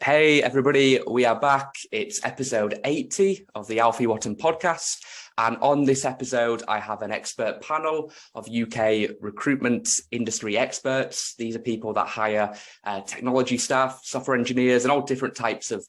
Hey everybody, we are back. It's episode 80 of the Alfie Whattam podcast. And on this episode, I have an expert panel of UK recruitment industry experts. These are people that hire technology staff, software engineers, and all different types of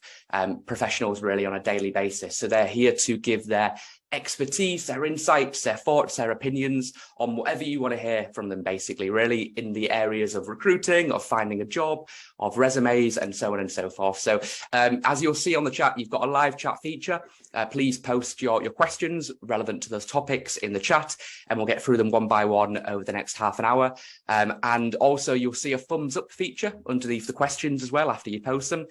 professionals really on a daily basis. So they're here to give their expertise, their insights, their thoughts, their opinions on whatever you want to hear from them, basically, really in the areas of recruiting, of finding a job, of resumes, and so on and so forth. So as you'll see on the chat, you've got a live chat feature. Please post your questions relevant to those topics in the chat, and we'll get through them one by one over the next half an hour. And also you'll see a thumbs up feature underneath the questions as well after you post them.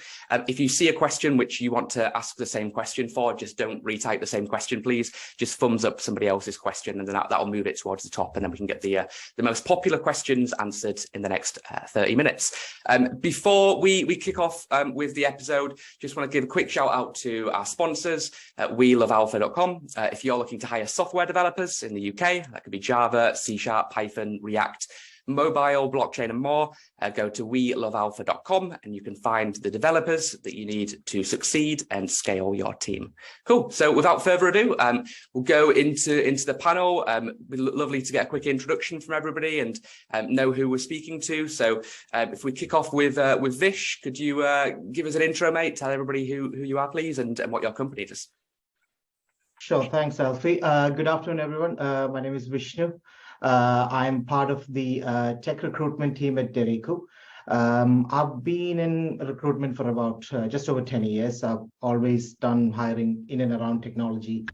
If you see a question which you want to ask the same question for, just don't retype the same question, please. Just thumbs up somebody else's question, and then that'll move it towards the top, and then we can get the most popular questions answered in the next 30 minutes. Before we kick off with the episode, just want to give a quick shout out to our sponsors at welovealpha.com. If you're looking to hire software developers in the UK, that could be Java, C#, Python, React, mobile, blockchain, and more, go to welovealpha.com and you can find the developers that you need to succeed and scale your team. Cool. So without further ado, we'll go into the panel. It'd be lovely to get a quick introduction from everybody and know who we're speaking to. So if we kick off with Vish, could you give us an intro, mate? Tell everybody who you are, please, and what your company does. Sure. Thanks, Alfie. Good afternoon, everyone. My name is Vishnu. I'm part of the tech recruitment team at Dickinson. I've been in recruitment for about just over 10 years. I've always done hiring in and around technology.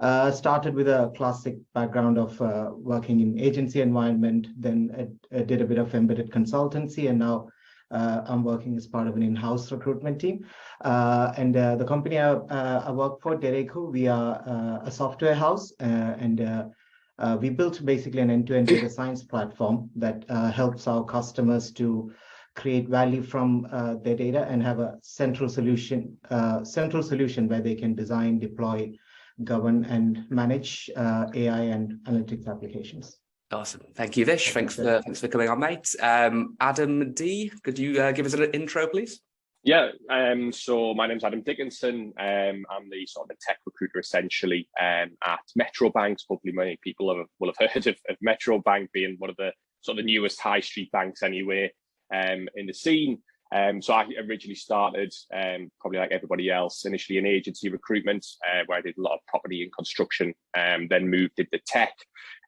Started with a classic background of working in agency environment, then did a bit of embedded consultancy, and now I'm working as part of an in-house recruitment team. And the company I work for, Dickinson, we are a software house, and we built basically an end-to-end data science platform that helps our customers to create value from their data and have a central solution where they can design, deploy, govern, and manage AI and analytics applications. Awesome. Thank you, Vish. Thanks for coming on, mate. Adam D, could you give us an intro, please? Yeah, so my name's Adam Dickinson. I'm the sort of the tech recruiter essentially at Metro Banks. Hopefully many people will have heard of Metro Bank being one of the sort of the newest high street banks anyway in the scene. So I originally started, probably like everybody else, initially in agency recruitment where I did a lot of property and construction, then moved into tech,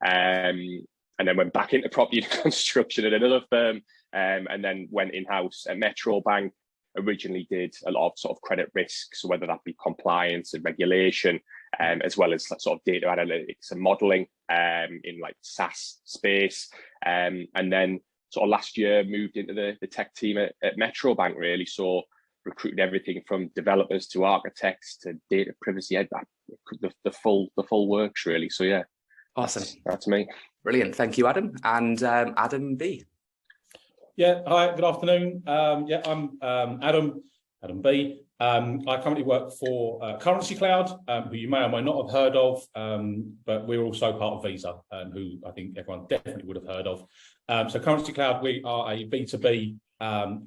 and then went back into property and construction at another firm, and then went in-house at Metro Bank. Originally did a lot of sort of credit risk, so whether that be compliance and regulation, as well as sort of data analytics and modeling in like SaaS space, and then sort of last year moved into the tech team at Metro Bank really. So recruited everything from developers to architects to data privacy, the full works really. So yeah, awesome. That's me. Brilliant. Thank you, Adam. And Adam B. Yeah, hi, good afternoon. I'm Adam B. I currently work for Currency Cloud, who you may or may not have heard of, but we're also part of Visa, who I think everyone definitely would have heard of. So Currency Cloud, we are a B2B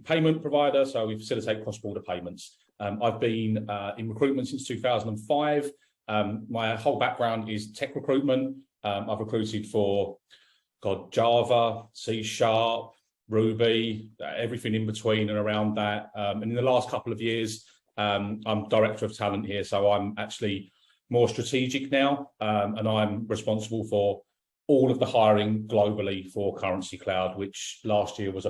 payment provider, so we facilitate cross-border payments. I've been in recruitment since 2005. My whole background is tech recruitment. I've recruited for Java, C#, Ruby, everything in between and around that. And in the last couple of years, I'm director of talent here, so I'm actually more strategic now, and I'm responsible for all of the hiring globally for Currency Cloud, which last year was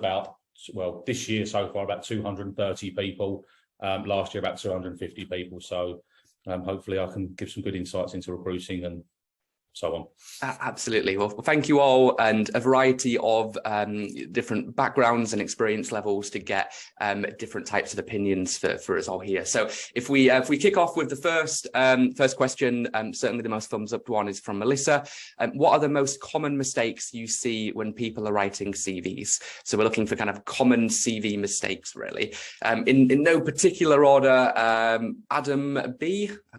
this year so far about 230 people, last year about 250 people. So hopefully I can give some good insights into recruiting and so on. Absolutely. Well, thank you all, and a variety of different backgrounds and experience levels to get different types of opinions for us all here. So if we kick off with the first question, certainly the most thumbs up one is from Melissa. What are the most common mistakes you see when people are writing CVs? So we're looking for kind of common CV mistakes, really. In no particular order, Adam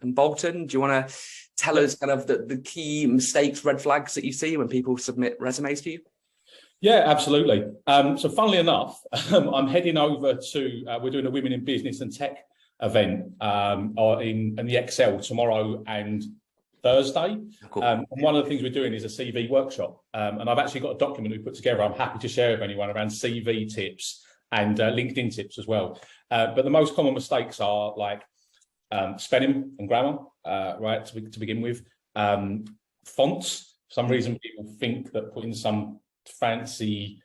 Bolton, do you want to tell us kind of the key mistakes, red flags that you see when people submit resumes to you? Yeah, absolutely. So funnily enough, I'm heading over to, we're doing a Women in Business and Tech event in the Excel tomorrow and Thursday. Cool. And one of the things we're doing is a CV workshop. And I've actually got a document we put together I'm happy to share with anyone around CV tips and LinkedIn tips as well. But the most common mistakes are like spelling and grammar, right, to begin with. Fonts. For some reason, people think that putting some fancy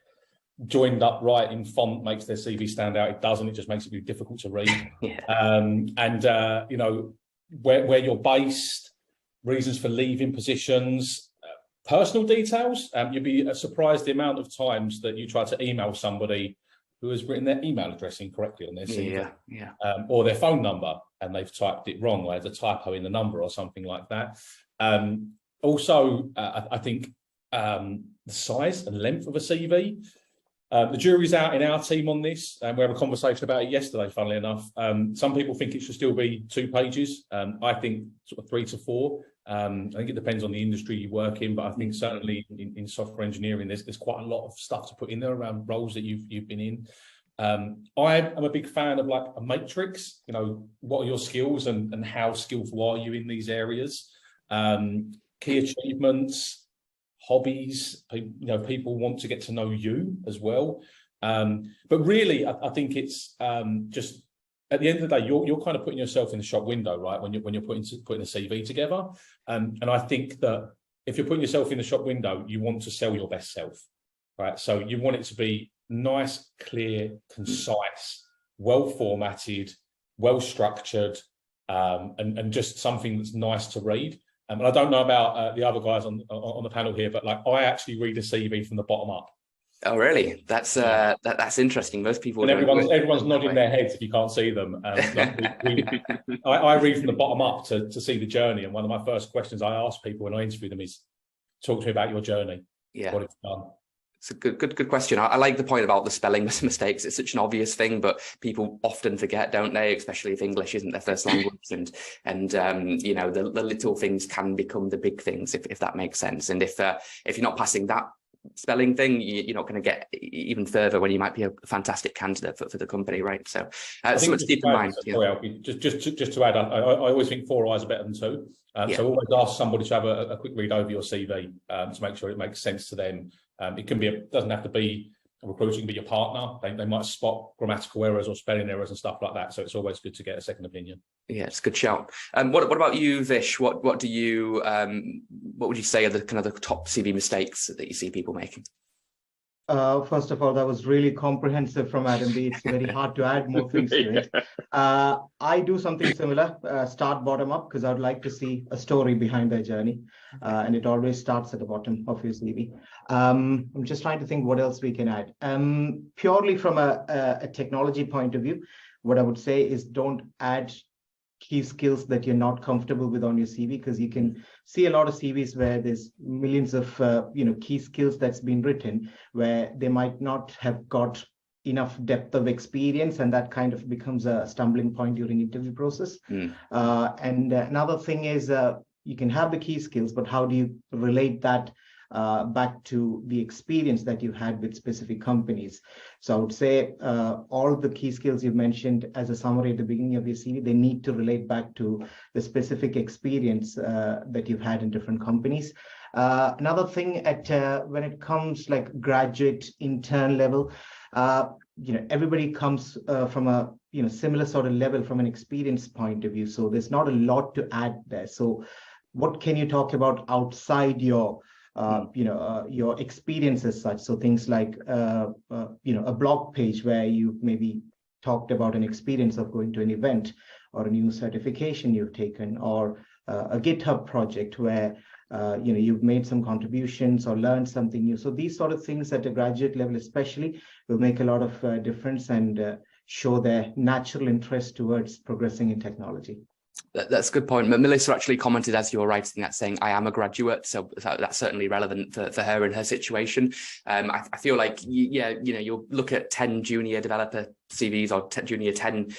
joined up writing font makes their CV stand out. It doesn't. It just makes it really difficult to read. Yeah. You know, where you're based, reasons for leaving positions, personal details. You'd be surprised the amount of times that you try to email somebody who has written their email address incorrectly on their CV, or their phone number, and they've typed it wrong, or there's a typo in the number or something like that. Also, I think the size and length of a CV. The jury's out in our team on this, and we had a conversation about it yesterday, funnily enough. Some people think it should still be 2 pages. I think sort of 3 to 4. I think it depends on the industry you work in, but I think certainly in software engineering, there's quite a lot of stuff to put in there around roles that you've been in. I'm a big fan of like a matrix. You know, what are your skills and how skillful are you in these areas? Key achievements, hobbies. You know, people want to get to know you as well. But really, I think it's just at the end of the day, you're kind of putting yourself in the shop window, right? When you're putting a CV together, and I think that if you're putting yourself in the shop window, you want to sell your best self, right? So you want it to be nice, clear, concise, well formatted, well structured, and just something that's nice to read. And I don't know about the other guys on the panel here, but like I actually read a CV from the bottom up. Oh, really? That's interesting. Most people. And everyone's nodding their heads if you can't see them. I read from the bottom up to see the journey. And one of my first questions I ask people when I interview them is, "Talk to me about your journey. Yeah. What have you done?" It's a good question. I like the point about the spelling mistakes. It's such an obvious thing, but people often forget, don't they? Especially if English isn't their first language, and you know, the little things can become the big things if that makes sense. And if you're not passing that spelling thing, you're not going to get even further when you might be a fantastic candidate for the company, right? So so much to keep in mind. Just to add, I always think 4 eyes are better than 2. So always ask somebody to have a quick read over your CV to make sure it makes sense to them. It can be doesn't have to be a recruiter, it can be your partner. They might spot grammatical errors or spelling errors and stuff like that. So it's always good to get a second opinion. Yeah, it's a good shout. What about you, Vish? What would you say are the kind of the top CV mistakes that you see people making? First of all, that was really comprehensive from Adam B. It's very hard to add more things to it. I do something similar, start bottom up, because I would like to see a story behind their journey. And it always starts at the bottom of your CV. I'm just trying to think what else we can add. Purely from a technology point of view, what I would say is don't add key skills that you're not comfortable with on your CV, because you can see a lot of CVs where there's millions of key skills that's been written where they might not have got enough depth of experience, and that kind of becomes a stumbling point during interview process. And another thing is you can have the key skills, but how do you relate that back to the experience that you had with specific companies? So I would say all the key skills you've mentioned as a summary at the beginning of your CV, they need to relate back to the specific experience that you've had in different companies. Another thing when it comes like graduate intern level, everybody comes from a similar sort of level from an experience point of view. So there's not a lot to add there. So what can you talk about outside your experience as such? So things like, a blog page where you maybe talked about an experience of going to an event or a new certification you've taken, or a GitHub project where, you've made some contributions or learned something new. So these sort of things at a graduate level especially will make a lot of difference and show their natural interest towards progressing in technology. That's a good point. Melissa actually commented as you were writing that, saying, "I am a graduate," so that's certainly relevant for her and her situation. I feel like, you'll look at 10 junior developer CVs or junior 10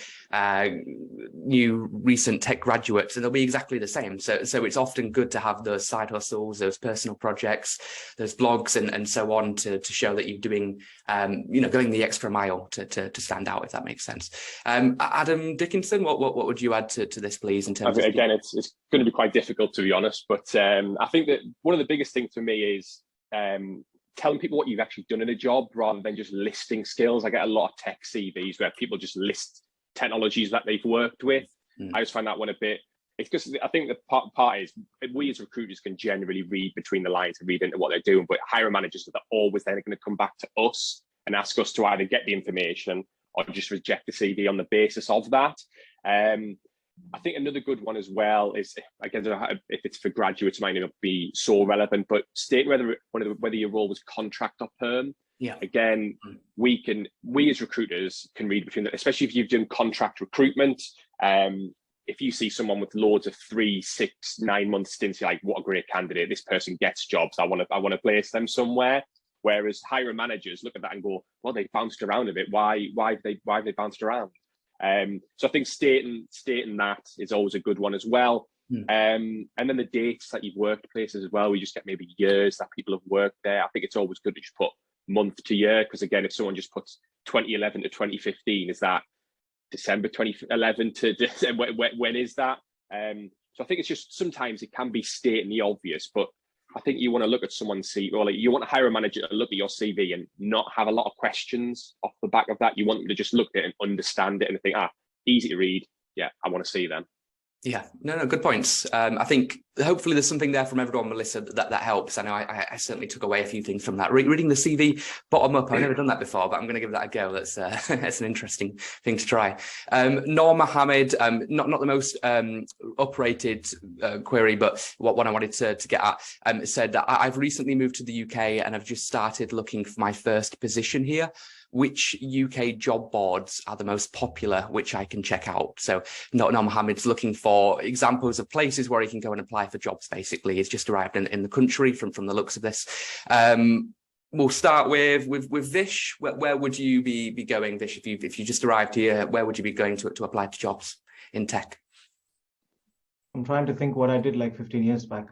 new recent tech graduates, and they'll be exactly the same. So it's often good to have those side hustles, those personal projects, those blogs and so on to show that you're doing, going the extra mile to stand out, if that makes sense. Adam Dickinson, what would you add to this, please, in terms of... Again, it's going to be quite difficult, to be honest, but I think that one of the biggest things for me is telling people what you've actually done in a job rather than just listing skills. I get a lot of tech CVs where people just list technologies that they've worked with. I just find that one a bit... It's because I think the part is we as recruiters can generally read between the lines and read into what they're doing, but hiring managers are always then going to come back to us and ask us to either get the information or just reject the CV on the basis of that. I think another good one as well is, again, if it's for graduates, it might not be so relevant, but state whether your role was contract or perm. Yeah. Again, we as recruiters can read between that, especially if you've done contract recruitment. If you see someone with loads of 3, 6, 9 month stints, you're like, what a great candidate! This person gets jobs. I want to place them somewhere. Whereas hiring managers look at that and go, well, they bounced around a bit. Why have they bounced around? So I think stating that is always a good one as well. And then the dates that you've worked places as well. We just get maybe years that people have worked there. I think it's always good to just put month to year, because again, if someone just puts 2011 to 2015, is that December 2011 to when is that? So I think it's just sometimes it can be stating the obvious, but I think you want to look at someone's CV, or like you want a hiring manager to look at your CV and not have a lot of questions off the back of that. You want them to just look at it and understand it and think, easy to read. Yeah, I want to see them. Yeah, no, good points. I think hopefully there's something there from everyone, Melissa, that helps. I know I certainly took away a few things from that. Reading the CV bottom up, I've never done that before, but I'm going to give that a go. That's that's an interesting thing to try. Noor Mohammed, not the most uprated query, but what I wanted to get at, said that I've recently moved to the UK and I've just started looking for my first position here. Which UK job boards are the most popular, which I can check out? So Noor Mohammed's looking for examples of places where he can go and apply for jobs, basically. He's just arrived in the country from the looks of this. We'll start with Vish. Where would you be going, Vish, if you just arrived here? Where would you be going to apply to jobs in tech? I'm trying to think what I did like 15 years back.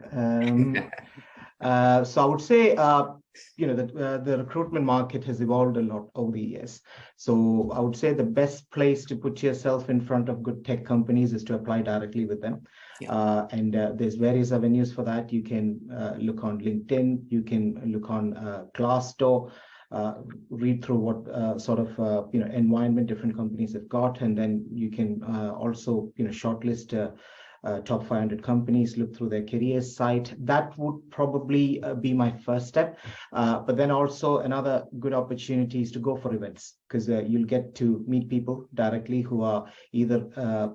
So I would say, the recruitment market has evolved a lot over the years. So I would say the best place to put yourself in front of good tech companies is to apply directly with them. Yeah. And there's various avenues for that. You can look on LinkedIn, you can look on Glassdoor, read through what sort of environment different companies have got, and then you can also shortlist top 500 companies, look through their careers site. That would probably be my first step. But then also another good opportunity is to go for events, because you'll get to meet people directly who are either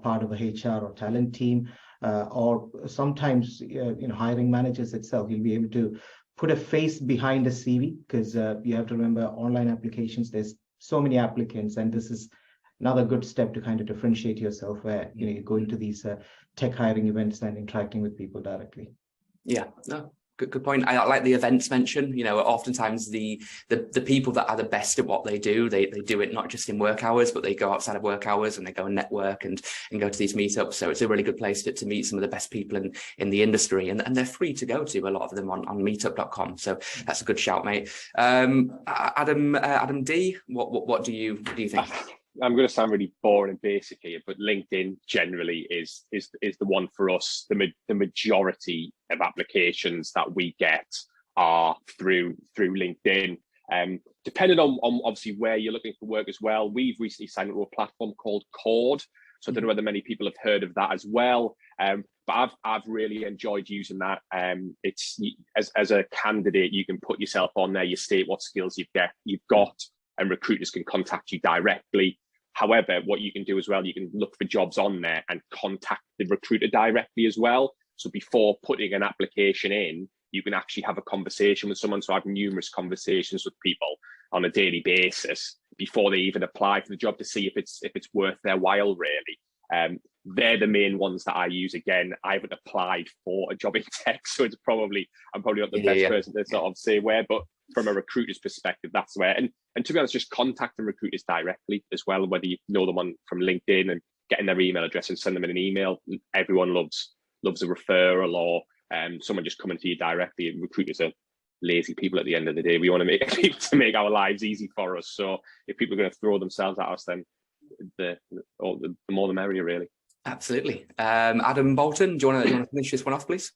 part of a HR or talent team, or sometimes hiring managers itself. You'll be able to put a face behind a CV, because you have to remember online applications, there's so many applicants, and this is another good step to kind of differentiate yourself, where you go into these tech hiring events and interacting with people directly. Yeah, no, good point. I like the events mention. Oftentimes the people that are the best at what they do do it not just in work hours, but they go outside of work hours and they go and network and go to these meetups. So it's a really good place to meet some of the best people in the industry, and they're free to go to, a lot of them on meetup.com. So that's a good shout, mate. Adam D, what do you think? I'm going to sound really boring and basic here, but LinkedIn generally is the one for us. The majority of applications that we get are through LinkedIn. Depending on obviously where you're looking for work as well, we've recently signed up to a platform called Cord. So I don't know whether many people have heard of that as well. But I've really enjoyed using that. It's as a candidate, you can put yourself on there, you state what skills you've got, and recruiters can contact you directly. However, what you can do as well, you can look for jobs on there and contact the recruiter directly as well. So before putting an application in, you can actually have a conversation with someone. So I have numerous conversations with people on a daily basis before they even apply for the job, to see if it's worth their while, really. They're the main ones that I use. Again, I haven't applied for a job in tech, so I'm probably not the best person to sort of say where, but from a recruiter's perspective, that's where. And And to be honest, just contacting recruiters directly as well, whether you know them from LinkedIn and getting their email address and send them an email. Everyone loves a referral or someone just coming to you directly. Recruiters are lazy people at the end of the day. We want to make our lives easy for us. So if people are going to throw themselves at us, then the more the merrier, really. Absolutely. Adam, Bolton, do you want to finish this one off, please?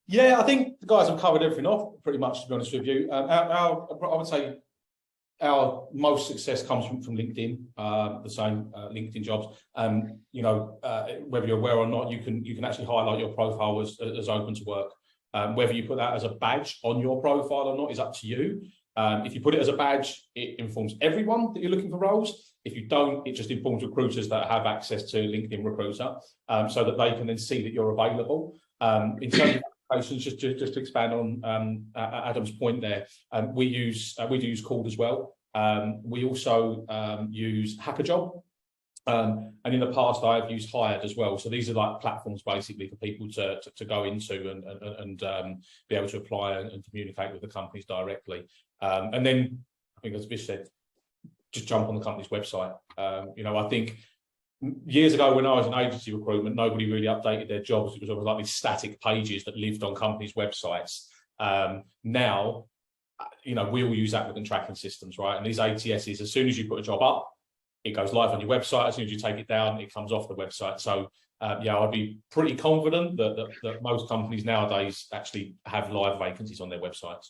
Yeah, I think the guys have covered everything off pretty much, to be honest with you. I would say our most success comes from LinkedIn, the same LinkedIn jobs. Whether you're aware or not, you can actually highlight your profile as open to work. Whether you put that as a badge on your profile or not is up to you. If you put it as a badge, it informs everyone that you're looking for roles. If you don't, it just informs recruiters that have access to LinkedIn Recruiter, so that they can then see that you're available. In terms of applications, just to expand on Adam's point there, we do use Called as well. We also use HackerJob. And in the past, I have used Hired as well. So these are like platforms basically for people to go into and be able to apply and communicate with the companies directly. And then I think, as Vish said, just jump on the company's website. I think years ago when I was in agency recruitment, nobody really updated their jobs. It was always like these static pages that lived on companies' websites. Now, we all use applicant tracking systems, right? And these ATSs, as soon as you put a job up, it goes live on your website. As soon as you take it down, it comes off the website. So, I'd be pretty confident that most companies nowadays actually have live vacancies on their websites.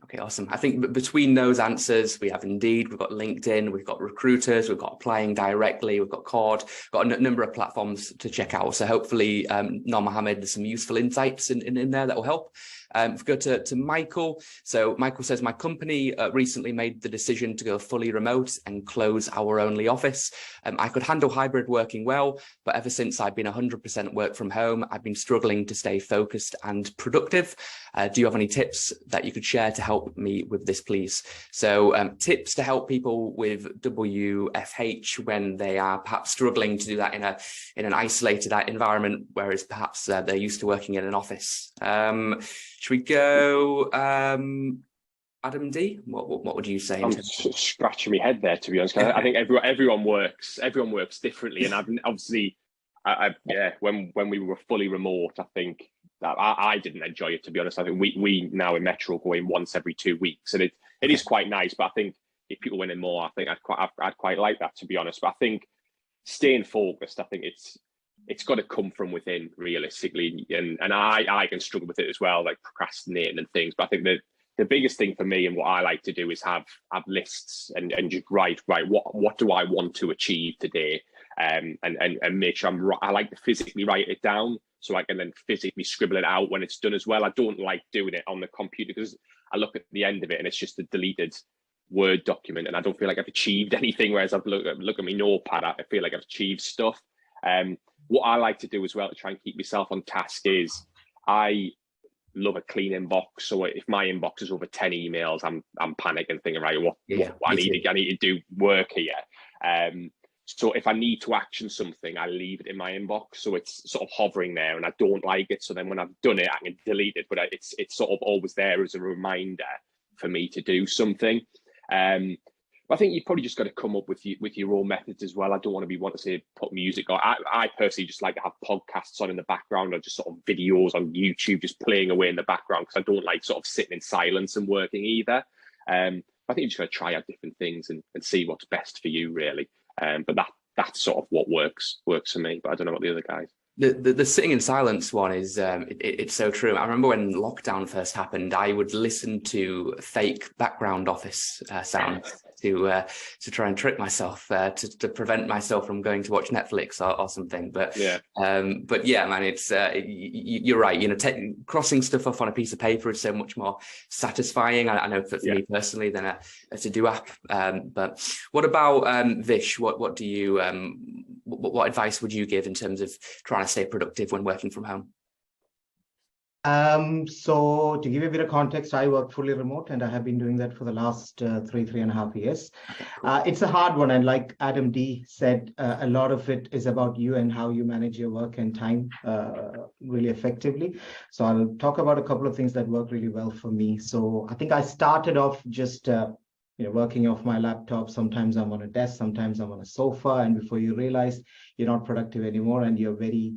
Okay, awesome. I think between those answers, we have Indeed, we've got LinkedIn, we've got recruiters, we've got applying directly, we've got Cord, got a number of platforms to check out. So hopefully, Noor Mohammed, there's some useful insights in there that will help. If we go to Michael. So Michael says, my company recently made the decision to go fully remote and close our only office. I could handle hybrid working well, but ever since I've been 100% work from home, I've been struggling to stay focused and productive. Do you have any tips that you could share to help me with this, please? So tips to help people with WFH when they are perhaps struggling to do that in an isolated environment, whereas perhaps they're used to working in an office. Should we go, Adam D? What would you say? I'm scratching my head there, to be honest. I think everyone works differently, and obviously, when we were fully remote, I think that I didn't enjoy it, to be honest. I think we now in Metro go in once every 2 weeks, and it is quite nice. But I think if people went in more, I think I'd quite like that, to be honest. But I think staying focused, I think it's got to come from within, realistically, and I can struggle with it as well, like procrastinating and things. But I think the biggest thing for me and what I like to do is have lists and just write what do I want to achieve today, and make sure I like to physically write it down so I can then physically scribble it out when it's done as well. I don't like doing it on the computer because I look at the end of it and it's just a deleted Word document and I don't feel like I've achieved anything. Whereas I've look at my notepad, I feel like I've achieved stuff. What I like to do as well to try and keep myself on task is I love a clean inbox. So if my inbox is over 10 emails, I'm panicking, thinking, right, what I need to do work here. So if I need to action something, I leave it in my inbox. So it's sort of hovering there and I don't like it. So then when I've done it, I can delete it, but it's sort of always there as a reminder for me to do something. I think you've probably just got to come up with your own methods as well. I don't want to say put music on. I personally just like to have podcasts on in the background or just sort of videos on YouTube just playing away in the background because I don't like sort of sitting in silence and working either. I think you just got to try out different things and see what's best for you, really. But that's sort of what works for me. But I don't know about the other guys. The sitting in silence one is it's so true. I remember when lockdown first happened, I would listen to fake background office sounds to try and trick myself to prevent myself from going to watch Netflix or something. But yeah, man, it's you're right. Crossing stuff off on a piece of paper is so much more satisfying. I know for me personally than a to-do app. But what about Vish? What do you what advice would you give in terms of trying to stay productive when working from home? So to give you a bit of context, I work fully remote and I have been doing that for the last 3.5 years. It's a hard one. And like Adam D said, a lot of it is about you and how you manage your work and time really effectively. So I'll talk about a couple of things that work really well for me. So I think I started off just working off my laptop. Sometimes I'm on a desk, sometimes I'm on a sofa, and before you realize, you're not productive anymore, and you're very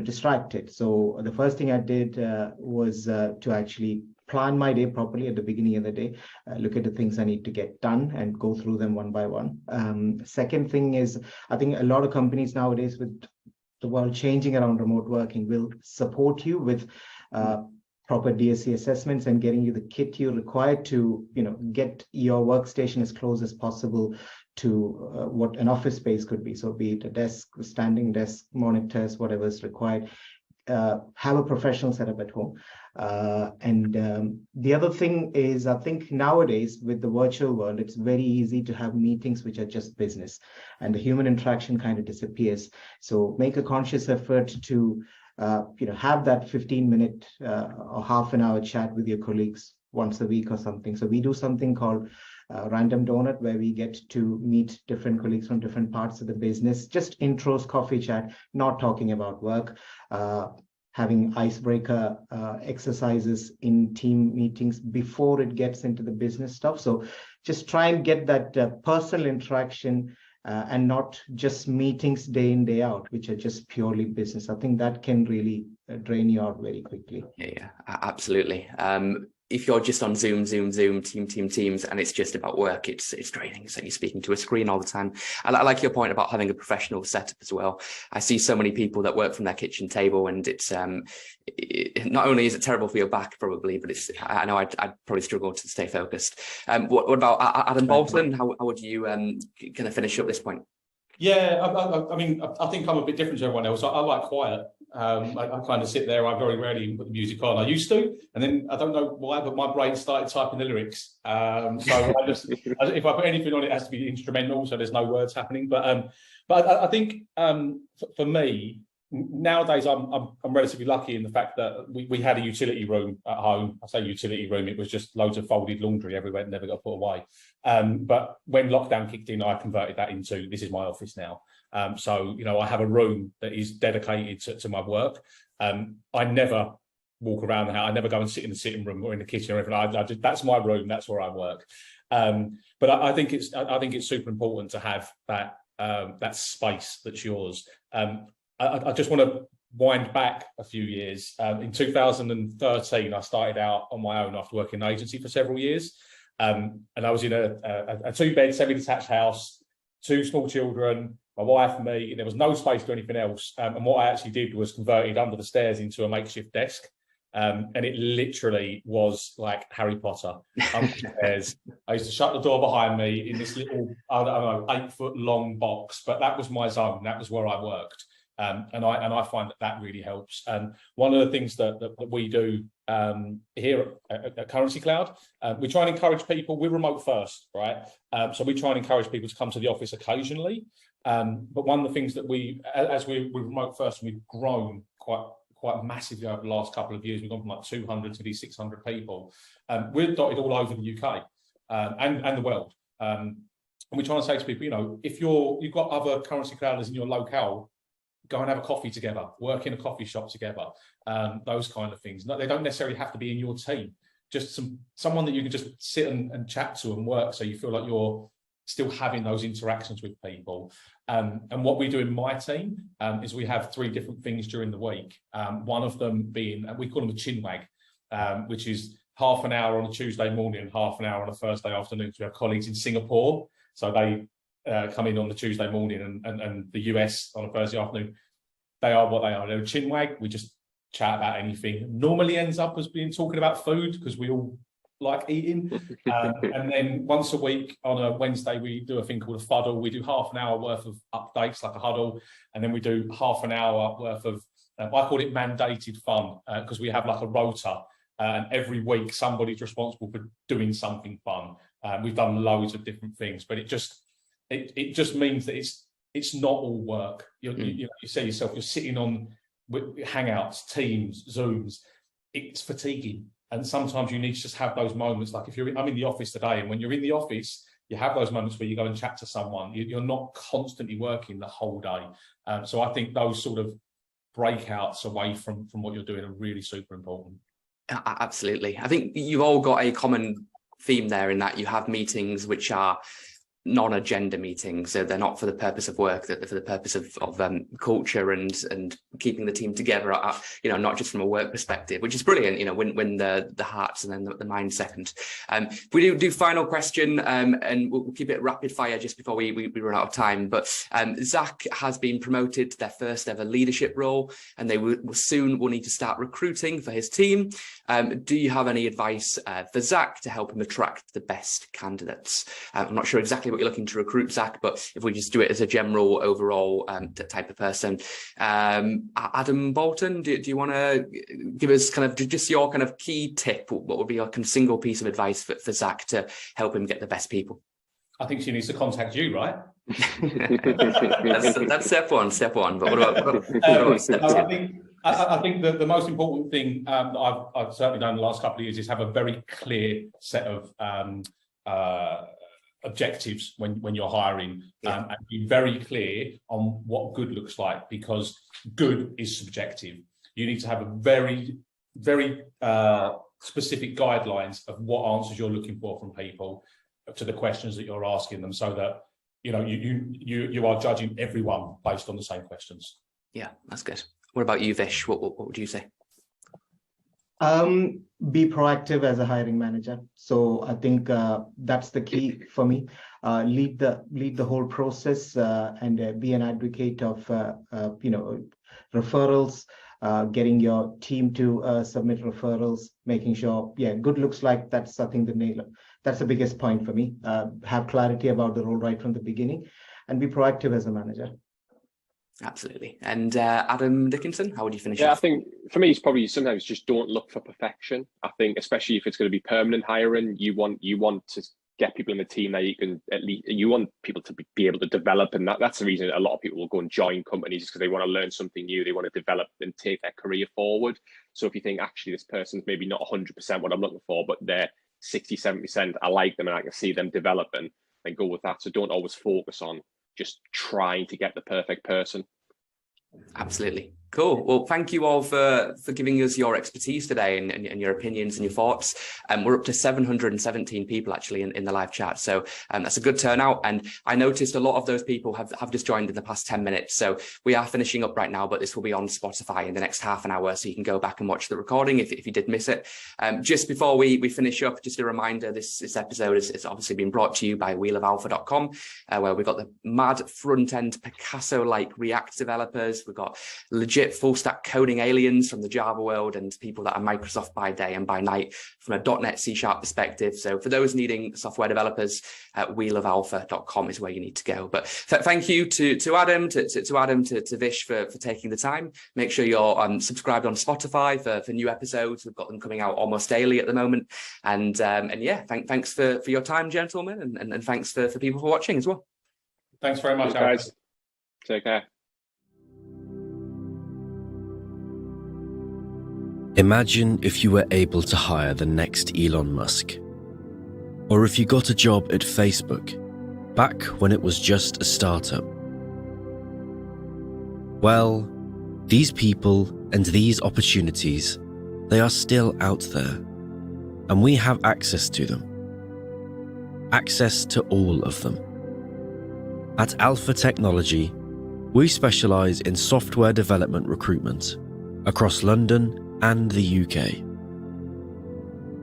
distracted. So the first thing I did was to actually plan my day properly at the beginning of the day, look at the things I need to get done and go through them one by one. Second thing is, I think a lot of companies nowadays, with the world changing around remote working, will support you with proper DSC assessments and getting you the kit you require to get your workstation as close as possible to what an office space could be. So be it a desk, standing desk, monitors, whatever is required. Have a professional setup at home. The other thing is, I think nowadays with the virtual world, it's very easy to have meetings which are just business, and the human interaction kind of disappears. So make a conscious effort to have that 15-minute or half an hour chat with your colleagues once a week or something. So we do something called Random Donut, where we get to meet different colleagues from different parts of the business, just intros, coffee chat, not talking about work, having icebreaker exercises in team meetings before it gets into the business stuff. So just try and get that personal interaction and not just meetings day in, day out, which are just purely business. I think that can really drain you out very quickly. Yeah, absolutely. If you're just on Zoom, Teams, and it's just about work, it's draining. So you're speaking to a screen all the time. I like your point about having a professional setup as well. I see so many people that work from their kitchen table, and it's not only is it terrible for your back probably, but I know I'd probably struggle to stay focused. What about Adam Bolton? How would you kind of finish up this point? Yeah, I mean, I think I'm a bit different to everyone else. I like quiet. I kind of sit there. I very rarely put the music on. I used to, and then I don't know why, but my brain started typing the lyrics. So if I put anything on, it has to be instrumental, so there's no words happening. But I think for me nowadays, I'm relatively lucky in the fact that we had a utility room at home. I say utility room; it was just loads of folded laundry everywhere, never got put away. But when lockdown kicked in, I converted that into this is my office now. So, I have a room that is dedicated to my work. I never walk around the house. I never go and sit in the sitting room or in the kitchen or anything. That's my room. That's where I work. But I think it's super important to have that space that's yours. I just want to wind back a few years. In 2013, I started out on my own after working in an agency for several years. And I was in a two-bed, semi-detached house, 2 small children, my wife and me, and there was no space for anything else. And what I actually did was converted under the stairs into a makeshift desk. And it literally was like Harry Potter under the stairs. I used to shut the door behind me in this little, I don't know, 8-foot long box, but that was my zone. That was where I worked. And I find that really helps. And one of the things that we do here at Currency Cloud, we try and encourage people. We're remote first, right? So we try and encourage people to come to the office occasionally. But one of the things that as we're remote first, we've grown quite massively over the last couple of years. We've gone from like 200 to these 600 people. We're dotted all over the UK and the world. And we're trying to say to people, if you've got other Currency Clouders in your locale, go and have a coffee together, work in a coffee shop together, those kind of things. They don't necessarily have to be in your team, just someone that you can just sit and chat to and work, so you feel like you're still having those interactions with people. And what we do in my team is we have 3 different things during the week. One of them being, we call them a chin wag, which is half an hour on a Tuesday morning and half an hour on a Thursday afternoon. So we have colleagues in Singapore, so they come in on the Tuesday morning, and the US on a Thursday afternoon. They are what they are. They're a chin wag. We just chat about anything. Normally ends up as being talking about food because we all like eating. And then once a week on a Wednesday, we do a thing called a fuddle. We do half an hour worth of updates, like a huddle. And then we do half an hour worth of, I call it mandated fun, because we have like a rota. And every week somebody's responsible for doing something fun. We've done loads of different things, but it just means that it's not all work. You say yourself, you're sitting on Hangouts, Teams, Zooms. It's fatiguing. And sometimes you need to just have those moments. Like I'm in the office today, and when you're in the office, you have those moments where you go and chat to someone. You're not constantly working the whole day. So I think those sort of breakouts away from what you're doing are really super important. Absolutely. I think you've all got a common theme there in that you have meetings which are non-agenda meetings, so they're not for the purpose of work, they're for the purpose of culture and keeping the team together, not just from a work perspective, which is brilliant. Win the hearts and then the mind second. We do final question, and we'll keep it rapid fire just before we run out of time. But Zach has been promoted to their first ever leadership role, and they will need to start recruiting for his team. Do you have any advice for Zach to help him attract the best candidates? I'm not sure exactly what you're looking to recruit, Zach, but if we just do it as a general overall type of person. Adam Bolton, do you want to give us kind of just your kind of key tip? What would be your kind of single piece of advice for Zach to help him get the best people? I think she needs to contact you, right? that's step one. But what about step two? I think the most important thing that I've certainly done in the last couple of years is have a very clear set of objectives when you're hiring, and be very clear on what good looks like, because good is subjective. You need to have a very, very specific guidelines of what answers you're looking for from people to the questions that you're asking them, so that you are judging everyone based on the same questions. Yeah, that's good. What about you, Vish? What would you say? Be proactive as a hiring manager. So I think that's the key for me. Lead the whole process, and be an advocate of referrals, getting your team to submit referrals, making sure good looks like. That's, I think, that's the biggest point for me. Have clarity about the role right from the beginning, and be proactive as a manager. Absolutely. And Adam Dickinson, how would you finish? I think for me, it's probably sometimes just don't look for perfection. I think especially if it's going to be permanent hiring, you want to get people in the team that you can you want people to be able to develop, and that's the reason a lot of people will go and join companies, because they want to learn something new, they want to develop and take their career forward. So if you think actually this person's maybe not 100% what I'm looking for, but they're 60-70%, I like them and I can see them developing, then go with that. So don't always focus on just trying to get the perfect person. Absolutely. Cool. Well, thank you all for giving us your expertise today and your opinions and your thoughts. We're up to 717 people actually in the live chat. So that's a good turnout. And I noticed a lot of those people have just joined in the past 10 minutes. So we are finishing up right now, but this will be on Spotify in the next half an hour. So you can go back and watch the recording if you did miss it. Just before we finish up, just a reminder, this episode is obviously been brought to you by wheelofalpha.com, where we've got the mad front-end Picasso-like React developers. We've got legit full stack coding aliens from the Java world, and people that are Microsoft by day and by night from a .NET C# perspective. So for those needing software developers, wheelofalpha.com is where you need to go. But thank you to Adam, to Vish for taking the time. Make sure you're subscribed on Spotify for new episodes. We've got them coming out almost daily at the moment. And yeah, thanks for your time, gentlemen, and thanks for people for watching as well. Thanks very much, guys. Take care. Imagine if you were able to hire the next Elon Musk. Or if you got a job at Facebook, back when it was just a startup. Well, these people and these opportunities, they are still out there, and we have access to them. Access to all of them. At Alpha Technology, we specialise in software development recruitment across London and the UK.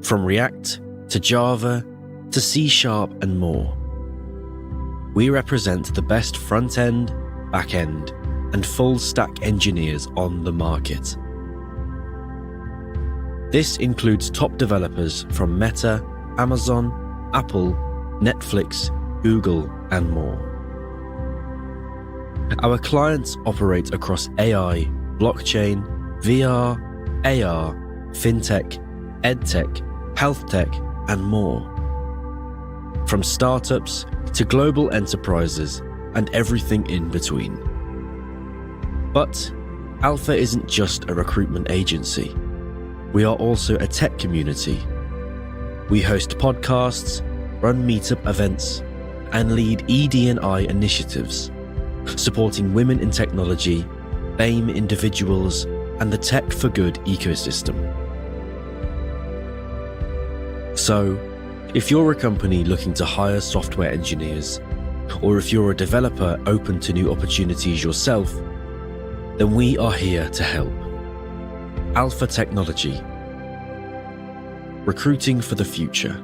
From React to Java to C# and more. We represent the best front-end, back-end, and full-stack engineers on the market. This includes top developers from Meta, Amazon, Apple, Netflix, Google, and more. Our clients operate across AI, blockchain, VR, AR, fintech, edtech, health tech, and more. From startups to global enterprises and everything in between. But Alpha isn't just a recruitment agency. We are also a tech community. We host podcasts, run meetup events, and lead ED&I initiatives, supporting women in technology, BAME individuals, and the Tech for Good ecosystem. So, If you're a company looking to hire software engineers, or if you're a developer open to new opportunities yourself, then we are here to help. Alpha Technology. Recruiting for the future.